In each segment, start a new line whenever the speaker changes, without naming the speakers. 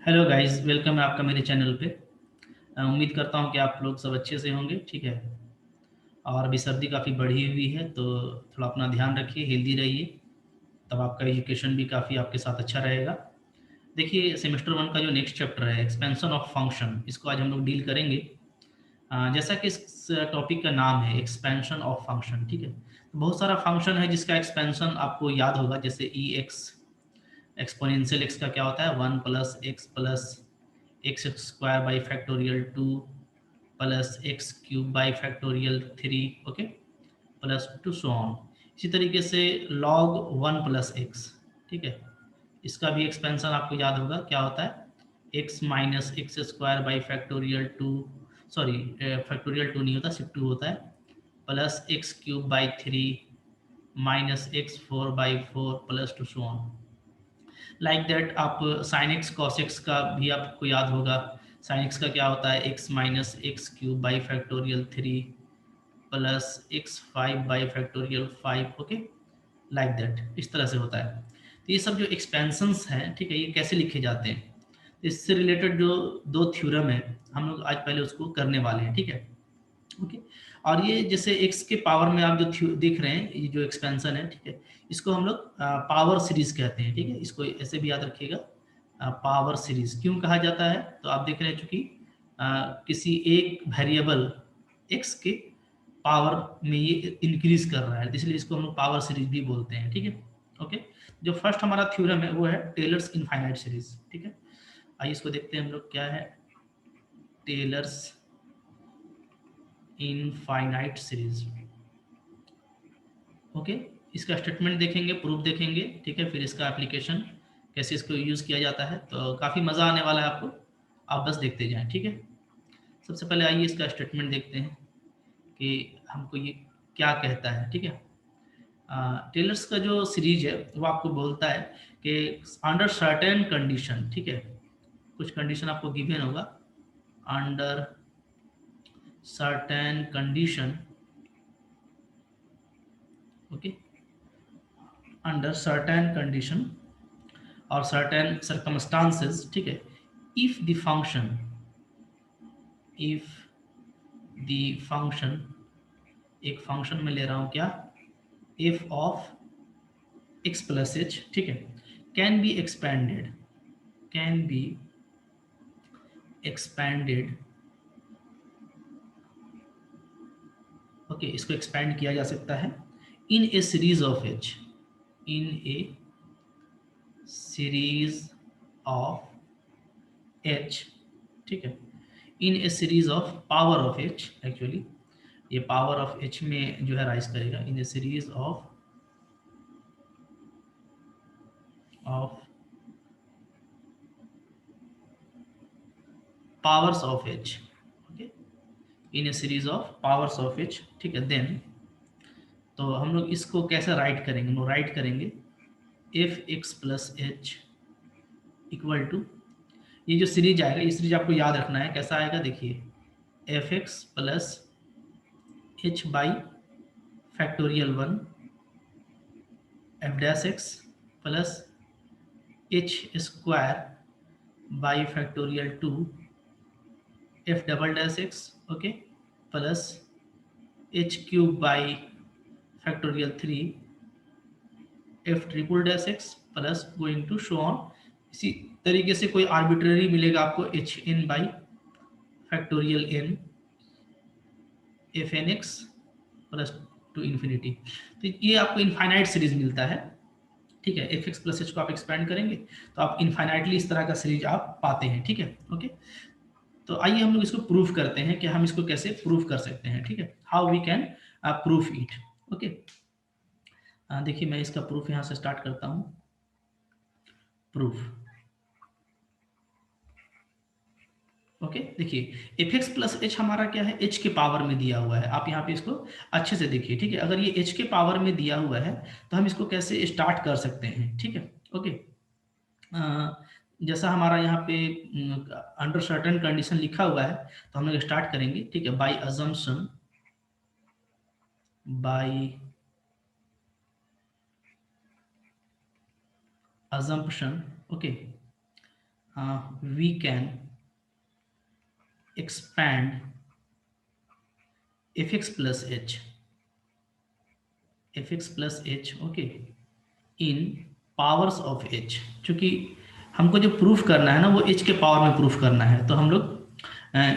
Hello guys, welcome है आपका मेरे चैनल पे। उम्मीद करता हूँ कि आप लोग सब अच्छे से होंगे, ठीक है। और अभी सर्दी काफ़ी बढ़ी हुई है, तो थोड़ा अपना ध्यान रखिए, हेल्दी रहिए, तब आपका एजुकेशन भी काफ़ी आपके साथ अच्छा रहेगा। देखिए, सेमेस्टर वन का जो नेक्स्ट चैप्टर है, एक्सपेंशन ऑफ फंक्शन, इसको आज हम लोग डील करेंगे। जैसा कि इस टॉपिक का नाम है एक्सपेंशन ऑफ फंक्शन, ठीक है। तो बहुत सारा फंक्शन है जिसका एक्सपेंशन आपको याद होगा, जैसे ई एक्स, एक्सपोनेंशियल एक्स का क्या होता है, one plus X square by factorial to plus X cube by factorial three, okay, plus two so on. इसी तरीके से लॉग वन प्लस एक्स, ठीक है, इसका भी एक्सपेंशन आपको याद होगा, क्या होता है, x minus x square by factorial to, sorry, factorial two नहीं होता, सिर्फ टू होता है, plus X cube by three minus x four by four plus two so on. Like that आप साइन एक्स कॉस एक्स का भी आपको याद होगा। साइन एक्स का क्या होता है, x minus x cube by factorial three plus x five by factorial five, okay, like that, इस तरह से होता है। तो ये सब जो एक्सपेंशंस हैं, ठीक है, ये कैसे लिखे जाते हैं, इससे रिलेटेड जो दो थ्योरम है, हम लोग आज पहले उसको करने वाले हैं, ठीक है, ओके। और ये जैसे एक्स के पावर में आप जो देख रहे हैं, ये जो एक्सपेंशन है, ठीक है, इसको हम लोग पावर सीरीज कहते हैं, ठीक है, इसको ऐसे भी याद रखिएगा, पावर सीरीज क्यों कहा जाता है। तो आप देख रहे हैं, चूंकि किसी एक वेरिएबल एक्स के पावर में ये इंक्रीज कर रहा है, तो इसलिए इसको हम लोग पावर सीरीज भी बोलते हैं, ठीक है, ओके। जो फर्स्ट हमारा थ्योरम है वो है टेलर्स इनफाइनाइट सीरीज, ठीक है। आइए इसको देखते हैं हम लोग, क्या है टेलर्स इनफाइनाइट सीरीज, ओके। इसका स्टेटमेंट देखेंगे, प्रूफ देखेंगे, ठीक है, फिर इसका एप्लीकेशन कैसे इसको यूज़ किया जाता है, तो काफ़ी मज़ा आने वाला है आपको, आप बस देखते जाएं, ठीक है। सबसे पहले आइए इसका स्टेटमेंट देखते हैं कि हमको ये क्या कहता है, ठीक है। टेलर्स का जो सीरीज है वो आपको बोलता है कि अंडर सर्टेन कंडीशन, ठीक है, कुछ कंडीशन आपको गिवन होगा, under certain condition, okay, under certain condition और सर्टेन सर्कमस्टांसेस, ठीक है, if the function, if the function, एक फंक्शन में ले रहा हूं क्या, F of X plus H, ठीक है, can be expanded, can be expanded, okay, इसको एक्सपेंड किया जा सकता है in a series of H, in a series of H, ठीक है, in a series of power of H, actually ये पावर ऑफ एच में जो है राइज करेगा, in a series of powers of H, okay, in a series of powers of H, ठीक है। Then तो हम लोग इसको कैसे राइट करेंगे, हम लोग राइट करेंगे F X plus H equal to, ये जो सीरीज आएगा, ये सीरीज आपको याद रखना है, कैसा आएगा, देखिए F X plus H by factorial one F dash X plus H square by factorial two F double dash X, okay, plus H cube by factorial three F triple dash X plus going to show on. इसी तरीके से कोई arbitrary मिलेगा आपको, H N by factorial N F N X plus to infinity. तो ये आपको infinite series मिलता है, ठीक है। एफ एक्स प्लस एच को आप एक्सपेंड करेंगे तो आप इनफाइनाइटली इस तरह का सीरीज आप पाते हैं, ठीक है, ओके। तो आइए हम लोग इसको प्रूफ करते हैं कि हम इसको कैसे प्रूफ कर सकते हैं, ठीक है, how we can proof it, okay. देखिए मैं इसका प्रूफ यहाँ से स्टार्ट करता हूँ, प्रूफ, ओके। देखिए एफ एक्स प्लस एच हमारा क्या है, एच के पावर में दिया हुआ है, आप यहाँ पे इसको अच्छे से देखिए, ठीक है। अगर ये एच के पावर में दिया हुआ है तो हम इसको कैसे स्टार्ट कर सकते हैं, ठीक है, ओके। जैसा हमारा यहाँ पे अंडर सर्टेन कंडीशन लिखा हुआ है, तो हम लोग स्टार्ट करेंगे, ठीक है, by assumption, by assumption, okay, we can expand fx plus h, okay, in powers of h। चूंकि हमको जो प्रूफ करना है ना वो h के पावर में प्रूफ करना है, तो हम लोग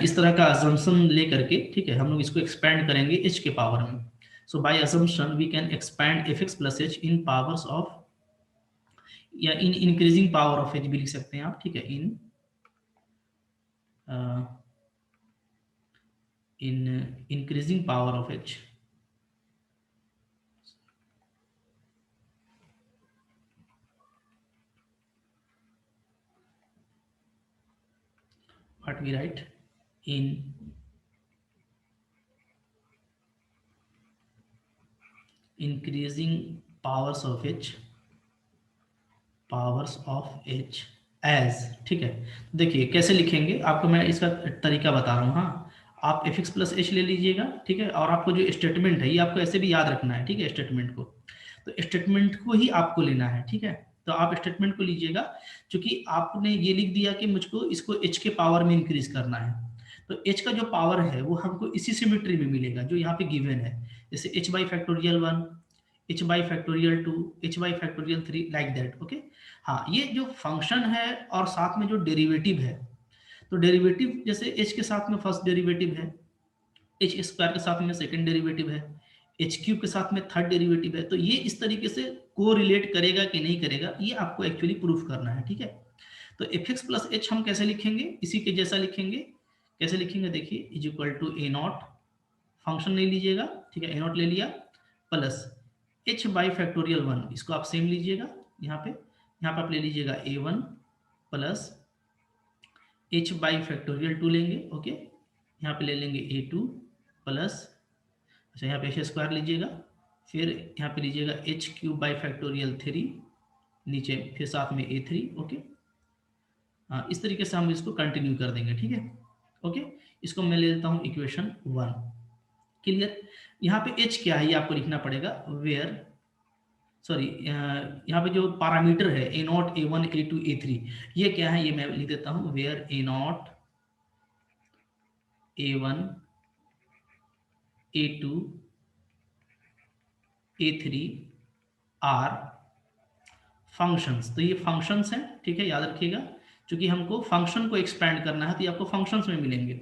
इस तरह का अजम्पशन ले करके, ठीक है, हम लोग इसको एक्सपेंड करेंगे h के पावर में। So by assumption we can expand fx plus h in powers of, या in increasing power of h भी लिख सकते हैं आप, ठीक है, in increasing power of h। what we write in increasing powers of h, powers of h as, ठीक है। देखिए कैसे लिखेंगे, आपको मैं इसका तरीका बता रहा हूँ। हाँ, आप एफ एक्स प्लस एच ले लीजिएगा, ठीक है, और आपको जो स्टेटमेंट है ये आपको ऐसे भी याद रखना है, ठीक है, स्टेटमेंट को, तो स्टेटमेंट को ही आपको लेना है, ठीक है। तो आप स्टेटमेंट को लीजिएगा, क्योंकि आपने ये लिख दिया कि मुझको इसको h के पावर में इंक्रीज करना है, तो h का जो पावर है वो हमको इसी सिमेट्री में मिलेगा जो यहाँ पे गिवन है, जैसे h by factorial 1, h by factorial 2, h by factorial 3, like that, okay. हाँ, ये जो फंक्शन है और साथ में जो डेरिवेटिव है, तो डेरिवेटिव जैसे h के साथ में फर्स्ट डेरिवेटिव है, एच स्क्वायर के साथ में सेकंड डेरिवेटिव है, एच क्यूब के साथ में थर्ड डेरिवेटिव है, तो ये इस तरीके से को रिलेट करेगा कि नहीं करेगा ये आपको एक्चुअली प्रूफ करना है, ठीक है। तो एफ एक्स प्लस एच हम कैसे लिखेंगे, इसी के जैसा लिखेंगे। कैसे लिखेंगे, देखिए, is equal to A nought, function ले लीजिएगा, ठीक है, ए नॉट ले लिया, प्लस एच बाई फैक्टोरियल 1, इसको आप सेम लीजिएगा, यहाँ पे आप ले लीजिएगा A one plus H by factorial 2 लेंगे, ओके, यहाँ पे ले लेंगे ए टू प्लस, अच्छा यहाँ पे एच स्क्वायर लीजिएगा, फिर यहाँ पे लीजिएगा एच क्यूब बाई फैक्टोरियल 3, नीचे फिर साथ में ए थ्री, ओके। हाँ, इस तरीके से हम इसको कंटिन्यू कर देंगे, ठीक है, ओके। इसको मैं ले लेता हूँ इक्वेशन 1, क्लियर। यहाँ पे एच क्या है ये आपको लिखना पड़ेगा, वेयर, सॉरी, यहाँ पे जो पैरामीटर है A nought, A one, A two, A three, ये क्या है, ये मैं लिख देता हूँ, where A nought, A one, A two, A three are functions. तो ये फंक्शंस हैं, ठीक है, याद रखिएगा, क्योंकि हमको फंक्शन को एक्सपैंड करना है तो ये आपको फंक्शंस में मिलेंगे।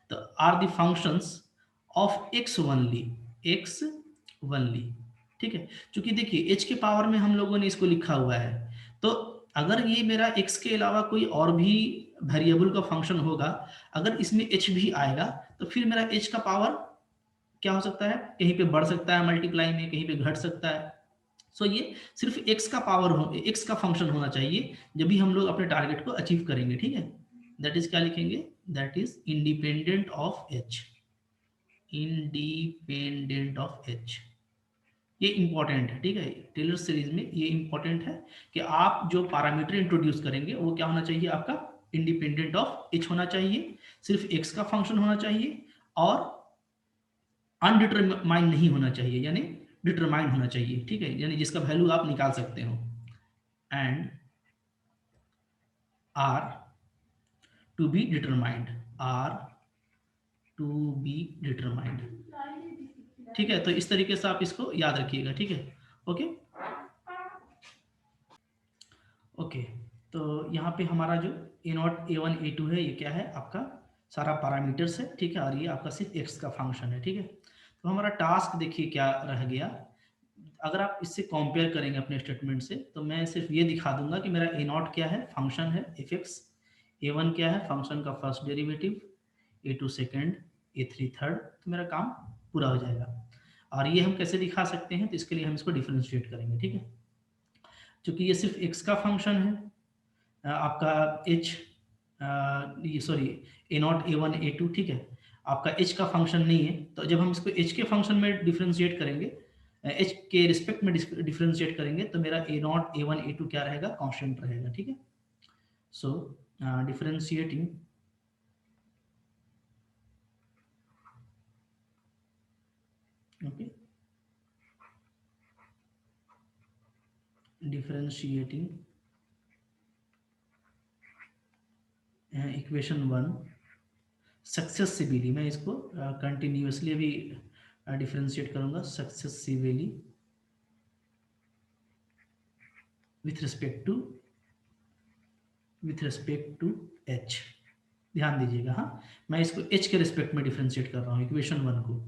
तो are the functions of X only, X only, ठीक है। क्योंकि देखिए एच के पावर में हम लोगों ने इसको लिखा हुआ है, तो अगर ये मेरा एक्स के अलावा कोई और भी वेरिएबल का फंक्शन होगा, अगर इसमें एच भी आएगा तो फिर मेरा एच का पावर क्या हो सकता है, कहीं पे बढ़ सकता है मल्टीप्लाई में, कहीं पे घट सकता है। सो ये सिर्फ एक्स का पावर हो, एक्स का फंक्शन होना चाहिए जब भी हम लोग अपने टारगेट को अचीव करेंगे, ठीक है। दैट इज क्या लिखेंगे, that is independent of H, independent of H. ये इंपॉर्टेंट है, ठीक है, टेलर सीरीज में ये इंपॉर्टेंट है कि आप जो पैरामीटर इंट्रोड्यूस करेंगे वो क्या होना चाहिए, आपका इंडिपेंडेंट ऑफ एच होना चाहिए, सिर्फ एक्स का फंक्शन होना चाहिए, और अनडिटरमाइंड नहीं होना चाहिए, यानी डिटरमाइंड होना चाहिए, ठीक है, यानी जिसका वैल्यू आप निकाल सकते हो, and are to be determined, are to be determined, ठीक है। तो इस तरीके से आप इसको याद रखिएगा, ठीक है, ओके ओके। तो यहाँ पे हमारा जो A nought, A one, A two है, ये क्या है, आपका सारा पैरामीटर्स है, ठीक है, और ये आपका सिर्फ एक्स का फंक्शन है, ठीक है। तो हमारा टास्क देखिए क्या रह गया, अगर आप इससे कंपेयर करेंगे अपने स्टेटमेंट से, तो मैं सिर्फ ये दिखा दूंगा कि मेरा ए नॉट क्या है, फंक्शन है एफ एक्स, ए वन क्या है, फंक्शन का first derivative, A two second, A three third, तो मेरा काम पूरा हो जाएगा। और ये हम कैसे दिखा सकते हैं, तो इसके लिए हम इसको डिफ्रेंशिएट करेंगे, ठीक है, क्योंकि ये सिर्फ एक्स का फंक्शन है, आपका एच, ये sorry, A nought, A one, A two, ठीक है, आपका एच का फंक्शन नहीं है, तो जब हम इसको एच के फंक्शन में डिफ्रेंशिएट करेंगे, एच के रिस्पेक्ट में डिफ्रेंशिएट करेंगे, तो मेरा A nought, A one, A two क्या रहेगा, कांस्टेंट रहेगा, ठीक है। So differentiating okay, differentiating equation 1 successively, मैं इसको कंटिन्यूसली अभी डिफ्रेंशिएट करूंगा, successively with respect to H. ध्यान दीजिएगा, हाँ मैं इसको एच के रिस्पेक्ट में डिफ्रेंशिएट कर रहा हूँ इक्वेशन 1 को।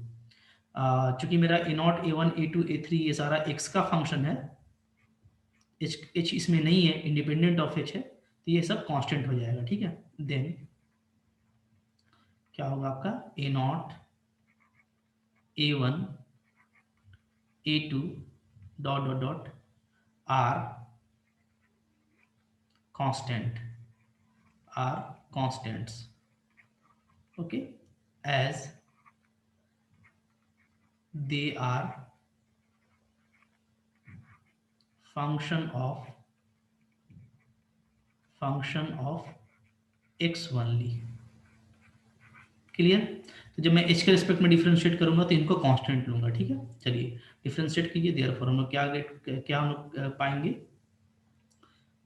चूंकि मेरा A nought A one A two A three ये सारा एक्स का फंक्शन है, एच इसमें नहीं है, इंडिपेंडेंट ऑफ एच है, तो ये सब कांस्टेंट हो जाएगा, ठीक है। देन क्या होगा आपका A nought A one A two dot dot dot are constant, are constants, okay, as they are function of x only। Clear? तो जब मैं h के रिस्पेक्ट में डिफरेंशिएट करूंगा तो इनको कांस्टेंट लूंगा, ठीक है। चलिए डिफरेंशिएट कीजिए, देयरफॉर हम लोग क्या हम लोग पाएंगे,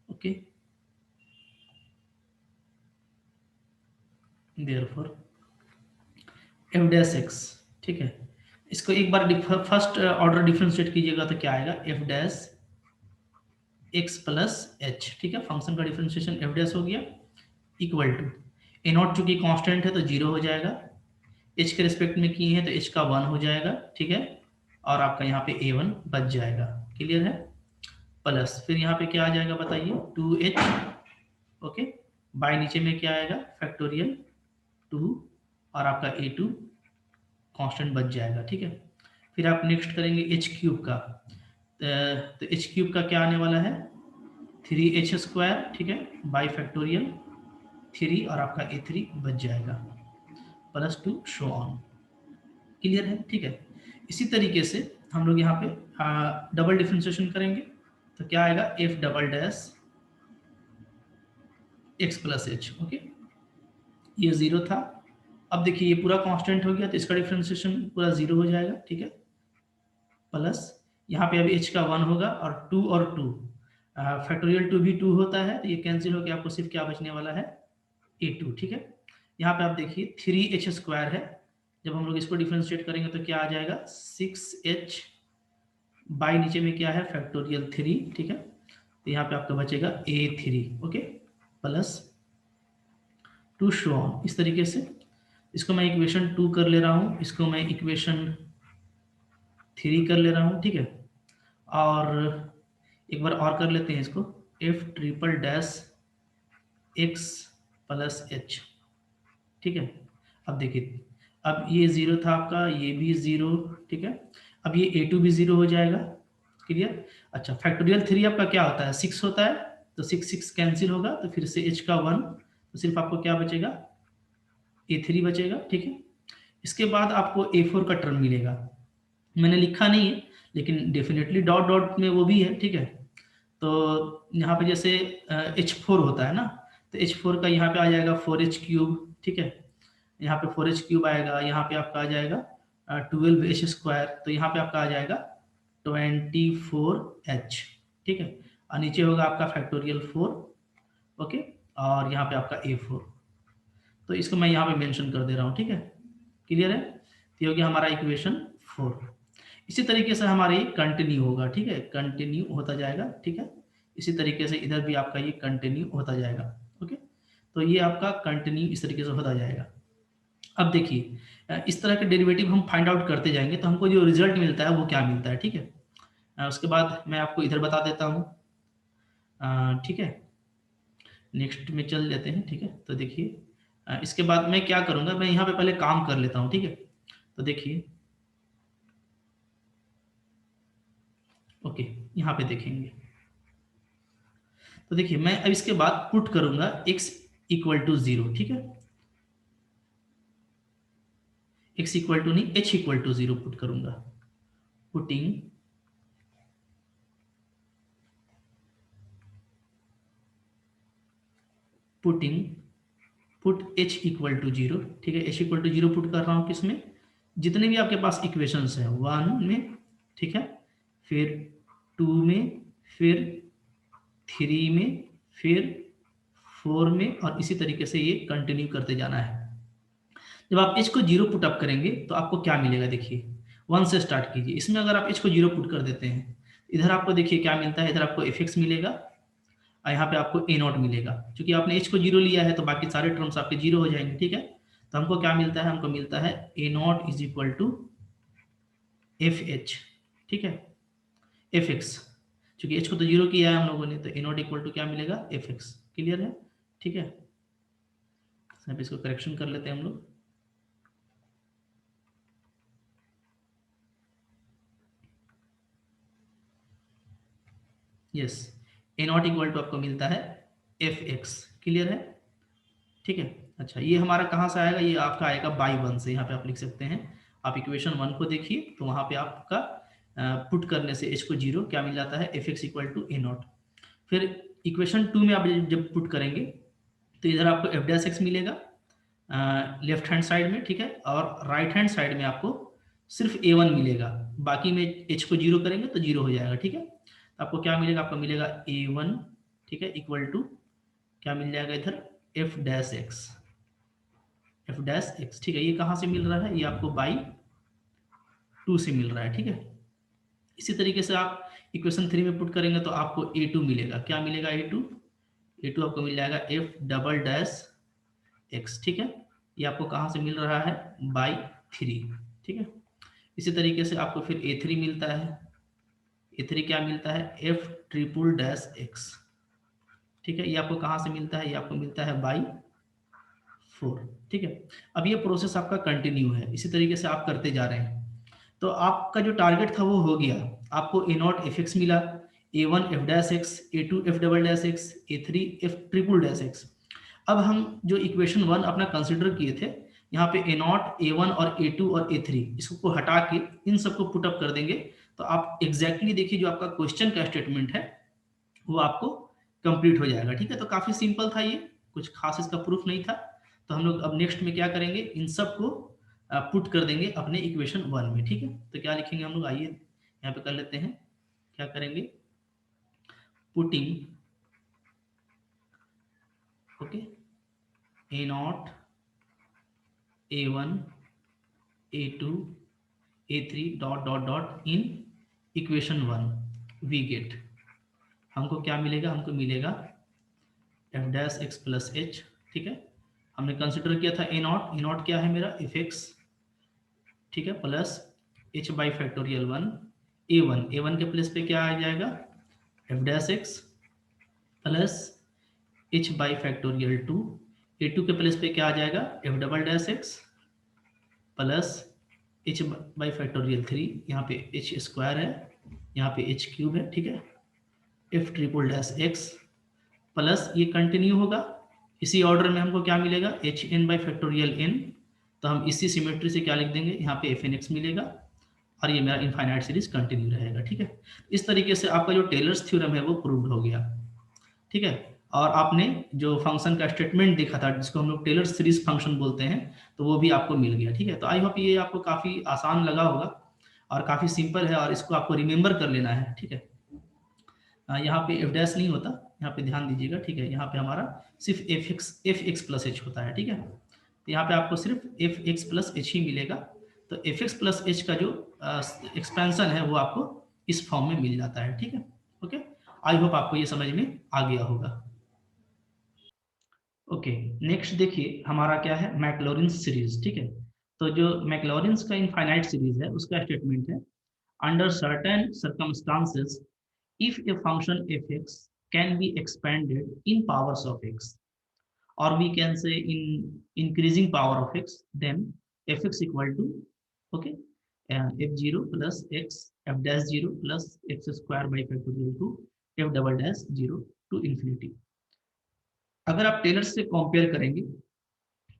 okay, therefore F dash x, ठीक है। इसको एक बार फर्स्ट ऑर्डर डिफरेंशिएट कीजिएगा तो क्या आएगा, F dash X plus H, ठीक है। फंक्शन का डिफरेंशिएशन एफ डैश हो गया, इक्वल टू ए नॉट, चूंकि कांस्टेंट है तो जीरो हो जाएगा, एच के रिस्पेक्ट में किए हैं तो एच का 1 हो जाएगा, ठीक है, और आपका यहाँ पे a1 बच जाएगा। क्लियर है? प्लस फिर यहाँ पे क्या आ जाएगा बताइए, 2h, ओके, बाय नीचे में क्या आएगा, फैक्टोरियल 2 और आपका a2 कांस्टेंट बच जाएगा, ठीक है। फिर आप नेक्स्ट करेंगे एच क्यूब का, तो एच क्यूब का क्या आने वाला है, 3h स्क्वायर, ठीक है, बाई फैक्टोरियल 3 और आपका a3 बच जाएगा, प्लस 2 शो ऑन। क्लियर है? ठीक है। इसी तरीके से हम लोग यहाँ पे डबल डिफरेंशिएशन करेंगे तो क्या आएगा, F double dash X plus H, okay, ये जीरो था, अब देखिए ये पूरा कांस्टेंट हो गया तो इसका डिफरेंशिएशन पूरा जीरो हो जाएगा, ठीक है, प्लस यहाँ पे अभी एच का 1 होगा और 2 और 2 फैक्टोरियल 2 भी 2 होता है तो ये कैंसिल होकर आपको सिर्फ क्या बचने वाला है, a2, ठीक है। यहाँ पे आप देखिए 3h स्क्वायर है, जब हम लोग इसको डिफरेंशिएट करेंगे तो क्या आ जाएगा, 6h बाई नीचे में क्या है, फैक्टोरियल 3, ठीक है, तो यहाँ पे आपका बचेगा a3, okay, plus 2 show on. इस तरीके से इसको मैं इक्वेशन 2 कर ले रहा हूँ, इसको मैं इक्वेशन 3 कर ले रहा हूँ, ठीक है। और एक बार और कर लेते हैं इसको, F triple dash X plus H, ठीक है। अब देखिए, अब ये जीरो था आपका, ये भी जीरो, ठीक है, अब ये a2 भी जीरो हो जाएगा। क्लियर? अच्छा, फैक्टोरियल 3 आपका क्या होता है, 6 होता है, तो 6 कैंसिल होगा तो फिर से h का 1, तो सिर्फ आपको क्या बचेगा, a3 बचेगा, ठीक है। इसके बाद आपको a4 का टर्म मिलेगा, मैंने लिखा नहीं है लेकिन डेफिनेटली डॉट डॉट में वो भी है, ठीक है। तो यहाँ पे जैसे h4 होता है ना, तो h4 का यहाँ पे आ जाएगा 4h क्यूब, ठीक है, यहाँ पे 4h क्यूब आएगा, यहाँ पे आपका आ जाएगा 12h स्क्वायर, तो यहाँ पे आपका आ जाएगा 24h, ठीक है, और नीचे होगा आपका फैक्टोरियल 4, ओके, और यहाँ पे आपका a4, तो इसको मैं यहाँ पे मेंशन कर दे रहा हूँ, ठीक है। क्लियर है? तो ये हो गया हमारा इक्वेशन 4। इसी तरीके से हमारा ये कंटिन्यू होगा, ठीक है, कंटिन्यू होता जाएगा, ठीक है। इसी तरीके से इधर भी आपका ये कंटिन्यू होता जाएगा, ओके, तो ये आपका कंटिन्यू इस तरीके से होता जाएगा। अब देखिए इस तरह के डेरिवेटिव हम फाइंड आउट करते जाएंगे तो हमको जो रिजल्ट मिलता है वो क्या मिलता है, ठीक है। उसके बाद मैं आपको इधर बता देता हूँ, ठीक है, नेक्स्ट में चल लेते हैं, ठीक है। तो देखिए इसके बाद मैं क्या करूँगा, मैं यहाँ पे पहले काम कर लेता हूँ, ठीक है। तो देखिए, ओके, यहाँ पे देखेंगे तो देखिए मैं अब इसके बाद पुट करूँगा x इक्वल टू 0, ठीक है, x इक्वल टू नहीं, h इक्वल टू 0 पुट करूँगा, putting put h equal to 0, ठीक है, h इक्वल टू 0 पुट कर रहा हूँ किसमें, जितने भी आपके पास इक्वेशंस हैं 1 में, ठीक है, फिर 2 में, फिर 3 में, फिर 4 में, और इसी तरीके से ये कंटिन्यू करते जाना है। जब आप h को 0 पुट अप करेंगे तो आपको क्या मिलेगा, देखिए 1 से स्टार्ट कीजिए। इसमें अगर आप h को 0 पुट कर देते हैं, इधर आपको देखिए क्या मिलता है, इधर आपको fx मिलेगा और यहाँ पे आपको a0 मिलेगा। क्योंकि आपने h को 0 लिया है तो बाकी सारे टर्म्स आपके 0 हो जाएंगे, ठीक है। तो हमको क्या मिलता है, हमको मिलता है a0 is equal to fh, ठीक है, fx। क्योंकि h को तो 0 किया है हम लोगों ने, तो a0 इक्वल टू क्या मिलेगा, fx। क्लियर है, ठीक है। अब इसको करेक्शन कर लेते हैं हम लोग। यस, a0 इक्वल टू आपको मिलता है fx। क्लियर है, ठीक है। अच्छा, ये हमारा कहाँ से आएगा, ये आपका आएगा बाई 1 से। यहाँ पे आप लिख सकते हैं, आप इक्वेशन 1 को देखिए तो वहाँ पे आपका पुट करने से h को 0 क्या मिल जाता है, fx इक्वल टू a0। फिर इक्वेशन 2 में आप जब पुट करेंगे तो इधर आपको f डैश x मिलेगा लेफ्ट हैंड साइड में, ठीक है, और राइट हैंड साइड में आपको सिर्फ a1 मिलेगा। बाकी में h को 0 करेंगे तो 0 हो जाएगा, ठीक है। तो आपको क्या मिलेगा, आपको मिलेगा a1, ठीक है, इक्वल टू क्या मिल जाएगा इधर, f dash x, f dash x, ठीक है। ये कहाँ से मिल रहा है, ये आपको बाई 2 से मिल रहा है, ठीक है। इसी तरीके से आप इक्वेशन 3 में पुट करेंगे तो आपको a2 मिलेगा। क्या मिलेगा, a2 आपको मिल जाएगा f डबल डैश x, ठीक है। ये आपको कहाँ से मिल रहा है, बाई 3, ठीक है। इसी तरीके से आपको फिर a3 मिलता है। a3 क्या मिलता है, f ट्रिपल डैश x, ठीक है। ये आपको कहाँ से मिलता है, ये आपको मिलता है बाई 4, ठीक है। अब ये प्रोसेस आपका कंटिन्यू है, इसी तरीके से आप करते जा रहे हैं। तो आपका जो टारगेट था वो हो गया, आपको a0 fx मिला, a1 f dash x, a2 f double dash x, a3 f triple dash x। अब हम जो इक्वेशन 1 अपना कंसिडर किए थे, यहाँ पे a0, a1 और a2 और a3 इसको हटा के इन सबको पुट अप कर देंगे तो आप एग्जैक्टली देखिए जो आपका क्वेश्चन का स्टेटमेंट है वो आपको कंप्लीट हो जाएगा, ठीक है। तो काफी सिंपल था ये, कुछ खास इसका प्रूफ नहीं था। तो हम लोग अब नेक्स्ट में क्या करेंगे, इन सब को पुट कर देंगे अपने इक्वेशन 1 में, ठीक है। तो क्या लिखेंगे हम लोग, आइए यहाँ पे कर लेते हैं। क्या करेंगे, putting, okay, a0, a1, a2, a3 dot dot dot in equation 1 we get, हमको क्या मिलेगा, हमको मिलेगा f dash x plus h, ठीक है। हमने कंसिडर किया था a0 क्या है मेरा, fx, ठीक है, plus h by factorial 1, a1 के प्लेस पे क्या आ जाएगा, f dash x plus h by factorial 2, a2 के प्लेस पे क्या आ जाएगा, f double dash x plus h by factorial 3, यहाँ पे h स्क्वायर है, यहाँ पे h क्यूब है, ठीक है, f triple dash x plus ये कंटिन्यू होगा इसी ऑर्डर में, हमको क्या मिलेगा, H N by factorial N. तो हम इसी सिमेट्री से क्या लिख देंगे, यहाँ पे एफ एन एक्स मिलेगा और ये मेरा इनफाइनाइट सीरीज कंटिन्यू रहेगा, ठीक है। इस तरीके से आपका जो टेलर्स थ्योरम है वो प्रूव्ड हो गया, ठीक है। और आपने जो फंक्शन का स्टेटमेंट देखा था जिसको हम लोग टेलर सीरीज फंक्शन बोलते हैं, तो वो भी आपको मिल गया, ठीक है। तो आई होप ये आपको काफ़ी आसान लगा होगा और काफ़ी सिंपल है और इसको आपको रिमेंबर कर लेना है, ठीक है। यहाँ पे एफ डैश नहीं होता, यहाँ पे ध्यान दीजिएगा, ठीक है। यहाँ पे हमारा सिर्फ एफ एक्स प्लस एच होता है, ठीक है। तो यहाँ पे आपको सिर्फ एफ एक्स प्लस एच ही मिलेगा। तो एफ एक्स प्लस एच का जो एक्सपेंशन है वो आपको इस फॉर्म में मिल जाता है, ठीक है। ओके, आई होप आपको ये समझ में आ गया होगा। ओके, नेक्स्ट देखिए हमारा क्या है, मैक्लॉरिन्स सीरीज, ठीक है। तो जो मैक्लॉरिन्स का इनफाइनाइट सीरीज है उसका स्टेटमेंट है, under certain circumstances, if a function fx can be expanded in powers of x, or we can say in increasing power of x, then fx equal to, okay, f0 plus x, f dash 0 plus x square by factorial to f double dash 0 to infinity। अगर आप Taylor से compare करेंगे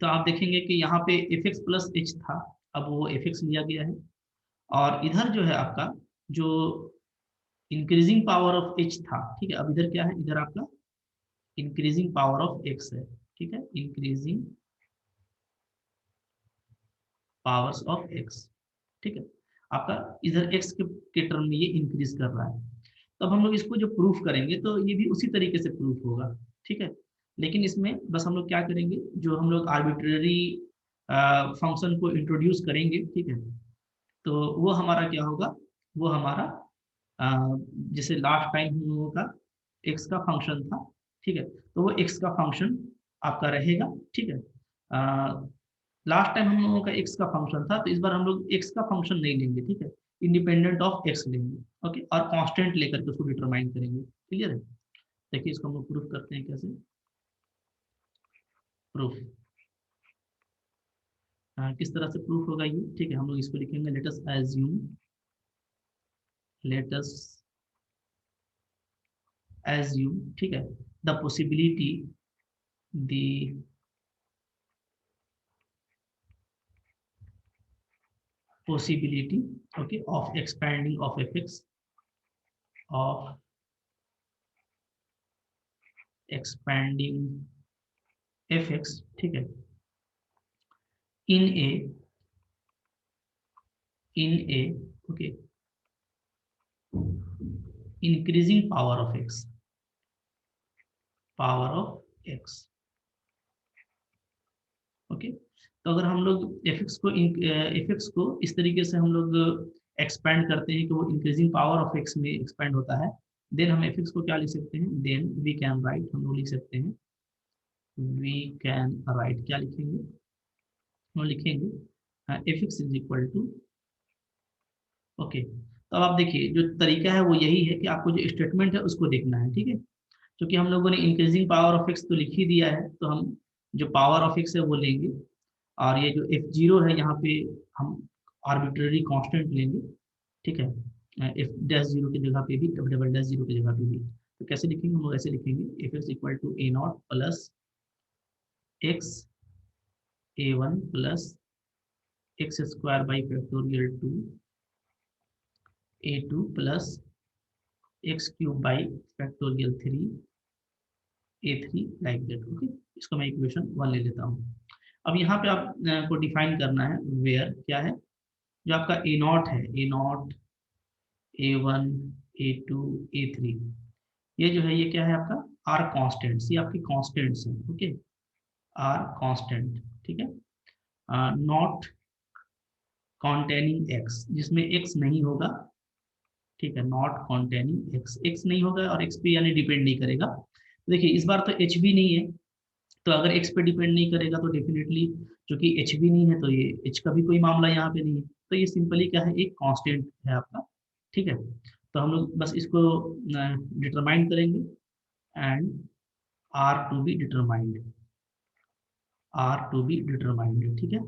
तो आप देखेंगे कि यहाँ पे fx प्लस h था, अब वो fx लिया गया है, और इधर जो है आपका जो इंक्रीजिंग पावर ऑफ एच था, ठीक है। अब इधर क्या है, इधर आपका इंक्रीजिंग पावर ऑफ एक्स है, ठीक है, इंक्रीजिंग पावर्स ऑफ एक्स, ठीक है। आपका इधर एक्स के टर्म में ये इंक्रीज कर रहा है। तब हम लोग इसको जो प्रूफ करेंगे तो ये भी उसी तरीके से प्रूफ होगा, ठीक है। लेकिन इसमें बस हम लोग क्या करेंगे, जो हम लोग आर्बिट्रेरी फंक्शन को इंट्रोड्यूस करेंगे, ठीक है, तो वो हमारा क्या होगा, वो हमारा जैसे लास्ट टाइम हम लोगों का एक्स का फंक्शन था, ठीक है, तो वो एक्स का फंक्शन आपका रहेगा, ठीक है। लास्ट टाइम हम लोगों का एक्स का फंक्शन था, तो इस बार हम लोग एक्स का फंक्शन नहीं लेंगे, ठीक है, इंडिपेंडेंट ऑफ एक्स लेंगे, ओके, और कांस्टेंट लेकर के उसको डिटरमाइन करेंगे, क्लियर है। देखिए इसको हम लोग प्रूफ करते हैं, कैसे प्रूफ, किस तरह से प्रूफ होगा ये, ठीक है, हम लोग इसको लिखेंगे, लेट अस एज्यूम, ठीक है, the possibility, the possibility, okay, of expanding of fx, of expanding fx, ठीक है, in a okay, increasing power of x, power of x, okay. तो अगर हम लोग fx को इस तरीके से हम लोग एक्सपैंड करते हैं कि वो इंक्रीजिंग पावर ऑफ x में एक्सपैंड होता है, देन हम fx को क्या लिख सकते हैं, देन वी कैन राइट, हम लोग लिख सकते हैं, वी कैन राइट, क्या लिखेंगे, हम लिखेंगे fx is equal to, okay. तो अब आप देखिए जो तरीका है वो यही है कि आपको जो स्टेटमेंट है उसको देखना है, ठीक है, क्योंकि हम लोगों ने इंक्रीजिंग पावर ऑफ एक्स तो लिख ही दिया है, तो हम जो पावर ऑफ एक्स है वो लेंगे, और ये जो एफ जीरो है यहाँ पे हम आर्बिट्ररी कांस्टेंट लेंगे, ठीक है, एफ डैश जीरो की जगह पे भी, डबल डैश जीरो की जगह पे भी, तो कैसे लिखेंगे, हम लोग ऐसे लिखेंगे, F X equal to A nought plus X A one plus X square by factorial two A two plus X cube by factorial three A three, like that, okay. इसको मैं इक्वेशन वन ले लेता हूँ। अब यहाँ पे आप को डिफाइन करना है, वेयर क्या है, जो आपका ए नॉट है, A nought, A one, A two, A three, ये जो है ये क्या है आपका, आर कॉन्स्टेंट्स, ये आपकी कॉन्स्टेंट्स हैं, ओके, आर कॉन्स्टेंट, ठीक है, नॉट कॉन्टेनिंग एक्स, जिसमें एक्स नहीं होगा, ठीक है, नॉट कॉन्टेनिंग एक्स, एक्स नहीं होगा और एक्स पे यानी डिपेंड नहीं करेगा। तो देखिए इस बार तो एच भी नहीं है, तो अगर एक्स पे डिपेंड नहीं करेगा तो डेफिनेटली, क्योंकि एच भी नहीं है तो ये एच का भी कोई मामला यहाँ पे नहीं है, तो ये सिंपली क्या है, एक कांस्टेंट है आपका, ठीक है। तो हम लोग बस इसको डिटरमाइन करेंगे, and are to be determined, are to be determined, ठीक है,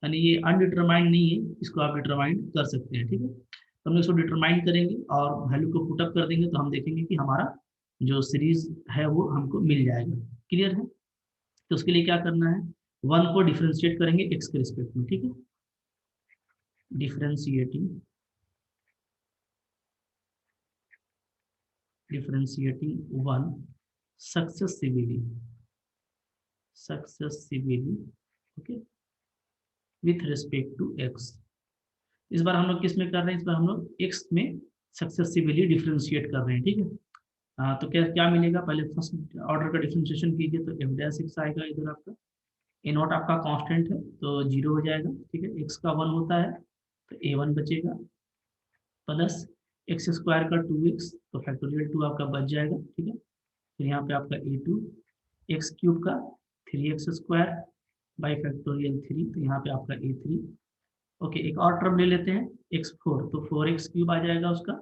यानी ये अनडिटरमाइंड नहीं है, इसको आप डिटरमाइंड कर सकते हैं, ठीक है। तो हम इसको डिटरमाइन करेंगे और वैल्यू को पुटअप कर देंगे, तो हम देखेंगे कि हमारा जो सीरीज है वो हमको मिल जाएगा, क्लियर है। तो उसके लिए क्या करना है, वन को डिफ्रेंशिएट करेंगे एक्स के रिस्पेक्ट में, ठीक है, differentiating, differentiating one successively, successively, okay, with respect to X. इस बार हम लोग किस में कर रहे हैं, इस बार हम लोग एक्स में सक्सेसिवली डिफ्रेंशिएट कर रहे हैं, ठीक है। तो क्या क्या मिलेगा, पहले फर्स्ट ऑर्डर का डिफ्रेंशिएशन कीजिए, तो एफ डैश एक्स आएगा, इधर आपका ए नॉट आपका कांस्टेंट है तो जीरो हो जाएगा, ठीक है, एक्स का वन होता है तो ए वन बचेगा, प्लस एक्स स्क्वायर का टू एक्स, तो फैक्टोरियल टू आपका बच जाएगा, ठीक है, फिर यहाँ पे आपका ए टू, एक्स क्यूब का three x square by factorial three, तो यहाँ पे आपका ए थ्री, ओके। एक और टर्म ले लेते हैं एक्स फोर, तो फोर एक्स क्यूब आ जाएगा उसका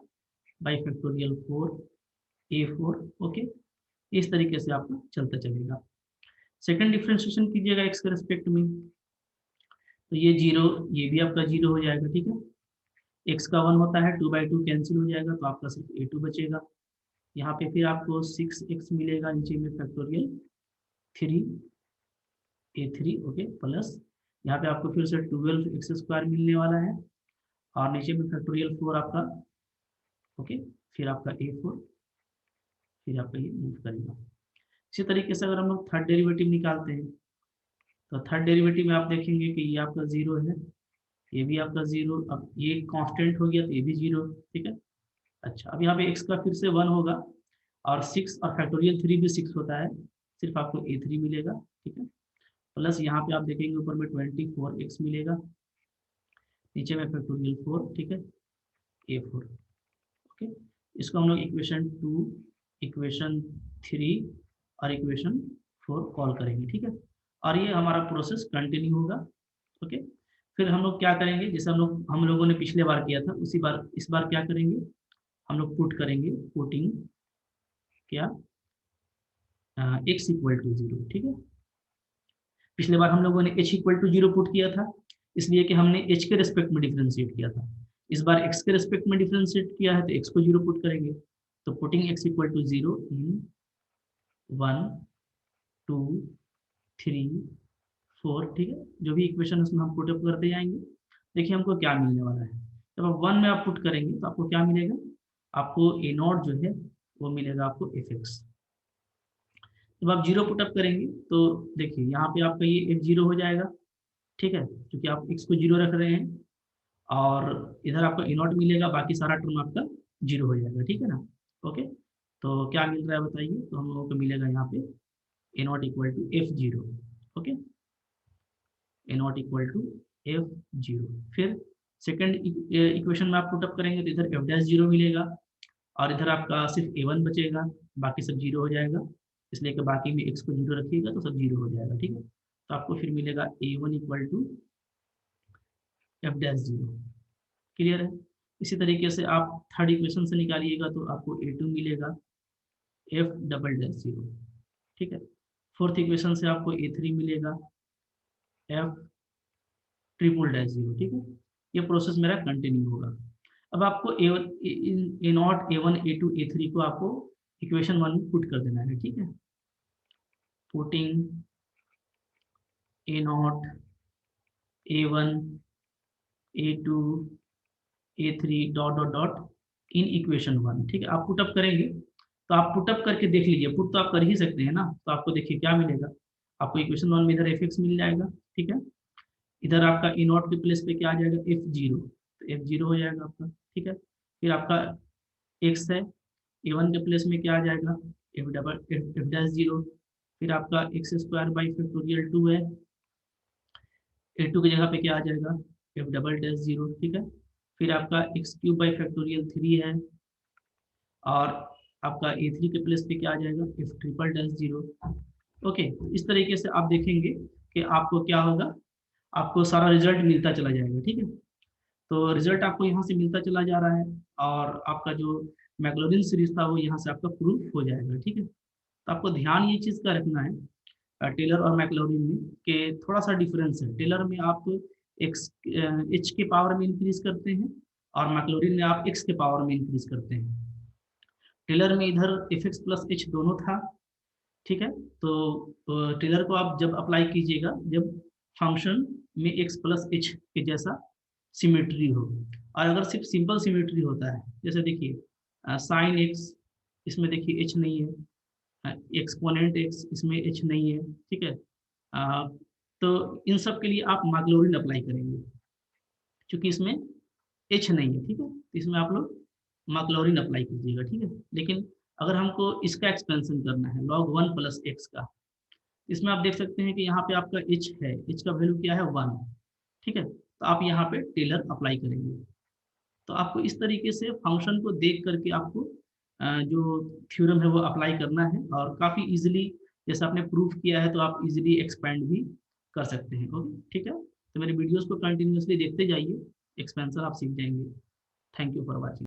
by factorial four, A four, okay. इस तरीके से आपका चलता चलेगा। सेकंड डिफ्रेंशिएशन कीजिएगा एक्स के रिस्पेक्ट में, तो ये जीरो, ये भी आपका जीरो हो जाएगा, ठीक है, एक्स का वन होता है, टू बाई टू कैंसिल हो जाएगा, तो आपका सिर्फ ए टू बचेगा, यहाँ पे फिर आपको सिक्स एक्स मिलेगा, नीचे में factorial three A three, okay, plus यहाँ पे आपको फिर से ट्वेल्व एक्स स्क्वायर मिलने वाला है, और नीचे में फैक्टोरियल फोर आपका, ओके, फिर आपका ए फोर, फिर आपका ये मूव करेगा। इसी तरीके से अगर हम लोग थर्ड डेरिवेटिव निकालते हैं, तो थर्ड डेरिवेटिव में आप देखेंगे कि ये आपका जीरो है, ये भी आपका जीरो, अब ये कांस्टेंट हो गया तो ये भी जीरो, ठीक है। अच्छा, अब यहाँ पे एक्स का फिर से वन होगा, और सिक्स और फैक्टोरियल थ्री भी सिक्स होता है, सिर्फ आपको A3 मिलेगा, ठीक है। प्लस यहाँ पे आप देखेंगे ऊपर में 24x मिलेगा, नीचे में फैक्टोरियल 4, ठीक है, A4, ओके। इसको हम लोग इक्वेशन 2, इक्वेशन 3 और इक्वेशन 4 कॉल करेंगे, ठीक है। और ये हमारा प्रोसेस कंटिन्यू होगा, ओके। फिर हम लोग क्या करेंगे, जैसे हम लोगों ने पिछले बार किया था उसी बार इस बार क्या करेंगे, हम लोग पुट करेंगे, पुटिंग क्या x इक्वल टू 0, ठीक है। पिछले बार हम लोगों ने h इक्वल टू 0 पुट किया था, इसलिए कि हमने h के रेस्पेक्ट में डिफ्रेंशिएट किया था। इस बार x के रेस्पेक्ट में डिफ्रेंशिएट किया है तो x को 0 पुट करेंगे, तो putting x equal to 0 in 1 2 3 4, ठीक है। जो भी इक्वेशन उसमें हम पुट अप करते जाएंगे, देखिए हमको क्या मिलने वाला है। जब आप 1 में आप पुट करेंगे तो आपको क्या मिलेगा, आपको A0 जो है वो मिलेगा आपको fx। जब आप 0 पुट अप करेंगे तो देखिए यहाँ पे आपका ये f0 हो जाएगा, ठीक है, क्योंकि आप x को 0 रख रहे हैं, और इधर आपको A0 मिलेगा, बाकी सारा टर्म आपका 0 हो जाएगा, ठीक है ना, ओके। तो क्या मिल रहा है बताइए, तो हम लोगों को मिलेगा यहाँ पे A0 equal to f0, okay, A0 equal to f0। फिर सेकंड इक्वेशन में आप पुट अप करेंगे तो इधर f'0 मिलेगा, और इधर आपका सिर्फ A1 बचेगा, बाकी सब 0 हो जाएगा, इसलिए कि बाकी में x को 0 रखिएगा तो सब 0 हो जाएगा, ठीक है। तो आपको फिर मिलेगा A1 equal to f'0, clear है। इसी तरीके से आप थर्ड इक्वेशन से निकालिएगा तो आपको A2 मिलेगा f'0, ठीक है। फोर्थ इक्वेशन से आपको A3 मिलेगा f'0, ठीक है। ये प्रोसेस मेरा कंटिन्यू होगा। अब आपको A0 A1 A2 A3 को आपको इक्वेशन 1 में पुट कर देना है, ठीक है। Putting A0 A1 A2 A3 dot dot dot in equation 1, ठीक है। आप पुट अप करेंगे तो आप पुट अप करके देख लीजिए, पुट तो आप कर ही सकते हैं ना, तो आपको देखिए क्या मिलेगा, आपको इक्वेशन 1 में इधर fx मिल जाएगा, ठीक है। इधर आपका A0 के प्लेस पे क्या आ जाएगा, f'0, तो f'0 हो जाएगा आपका, ठीक है। फिर आपका x है, A1 के प्लेस में क्या आ जाएगा, f'0। फिर आपका x² है, A2 की जगह पे क्या आ जाएगा, f'0, ठीक है। फिर आपका x³ है, और आपका A3 के प्लेस पे क्या आ जाएगा, f'0। ओके, इस तरीके से आप देखेंगे कि आपको क्या होगा, आपको सारा रिजल्ट मिलता चला जाएगा, ठीक है। तो रिजल्ट आपको यहाँ से मिलता चला जा रहा है, और आपका जो मैक्लॉरिन सीरीज था वो यहाँ से आपका प्रूफ हो जाएगा, ठीक है। तो आपको ध्यान ये चीज़ का रखना है टेलर और मैक्लॉरिन में, कि थोड़ा सा डिफरेंस है। टेलर में आप एच के पावर में इंक्रीज करते हैं, और मैक्लॉरिन में आप एक्स के पावर में इंक्रीज करते हैं। टेलर में इधर एफ एक्स प्लस एच दोनों था, ठीक है। तो टेलर को आप जब अप्लाई कीजिएगा जब फंक्शन में एक्स प्लस एच के जैसा सिमेट्री हो, और अगर सिर्फ सिंपल सिमेट्री होता है, जैसे देखिए साइन एक्स, इसमें देखिए एच नहीं है, एक्सपोनेंट एक्स, इसमें एच नहीं है, ठीक है। तो इन सब के लिए आप मैक्लॉरिन अप्लाई करेंगे, क्योंकि इसमें एच नहीं है, ठीक है। तो इसमें आप लोग मैक्लॉरिन अप्लाई कीजिएगा, ठीक है। लेकिन अगर हमको इसका एक्सपेंशन करना है log 1 प्लस एक्स का, इसमें आप देख सकते हैं कि यहाँ पे आपका एच है, एच का वैल्यू क्या है 1, ठीक है। तो आप यहाँ पे टेलर अप्लाई करेंगे, तो आपको इस तरीके से फंक्शन को देख करके आपको जो थ्योरम है वो अप्लाई करना है, और काफ़ी इजीली जैसे आपने प्रूफ किया है तो आप इजीली एक्सपेंड भी कर सकते हैं, ओके, ठीक है। तो मेरे वीडियोस को कंटिन्यूअसली देखते जाइए, एक्सपेंशन आप सीख जाएंगे। Thank you for watching.